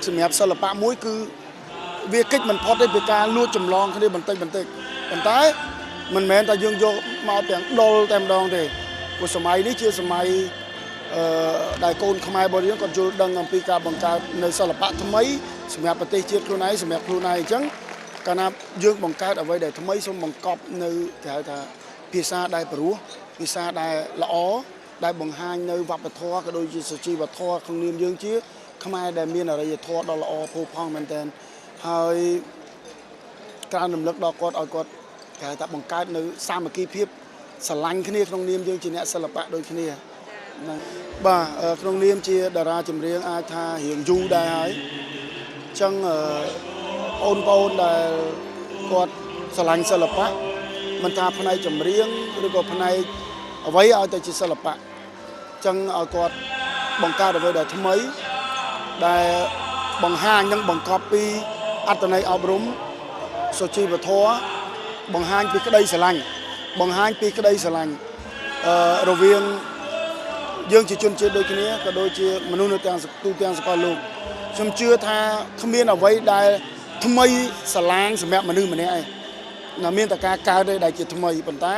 សម្រាប់សិល្បៈមួយគឺវាកិច្ចមិនផុតទេពីការលួចចម្លងគ្នាបន្តិចប៉ុន្តែមិនមែនតែយើងយកមកទាំងដុលតែម្ដងទេព្រោះសម័យនេះជាសម័យដែលកូនខ្មែររបស់យើងគាត់យល់ដឹងអំពីការបង្កើតនៅសិល្បៈថ្មីសម្រាប់ប្រទេសជាតិខ្លួនឯងសម្រាប់ខ្លួនឯងអញ្ចឹងកាលណាយើងបង្កើតអ្វីដែលថ្មីសូមបង្កប់នៅគេហៅថាភាសាដែលព្រោះភាសាដែលល្អដែលបង្ហាញនៅវប្បធម៌ក៏ដូចជាសុជីវធម៌ក្នុងនាមយើងជាខ្មែរដែលមានអរិយធម៌ដ៏ល្អផូរផង់មែនទែនហើយការរំលឹកដល់គាត់ឲ្យគាត់គេហៅថាបង្កើតនៅសាមគ្គីភាពស្រឡាញ់គ្នាក្នុងនាមយើងជាអ្នកសិល្បៈដូចគ្នាបាទក្នុងនាមជាតារាចម្រៀងអាចថារៀងយូរដែរហើយអញ្ចឹងបងប្អូនដែលគាត់ស្រឡាញ់សិល្បៈមិនថាផ្នែកចម្រៀងឬក៏ផ្នែកអ្វីឲ្យតែជាសិល្បៈអញ្ចឹងឲ្យគាត់បង្កើតអ្វីដែលថ្មីដែលបង្ហាញនិងបង្កប់ពីអត្ថន័យអប់រំសុជីវធម៌បង្ហាញពីក្តីស្រឡាញ់រវាងយើងជាជនជាតិដូចគ្នាក៏ដូចជាមនុស្សនៅទូទាំងសកលលោកខ្ញុំជឿថាគ្មានអ្វីដែលថ្មីស្រឡាងសម្រាប់មនុស្សម្នាក់ឯងណាមានតែការកើតទេដែលជាថ្មីប៉ុន្តែ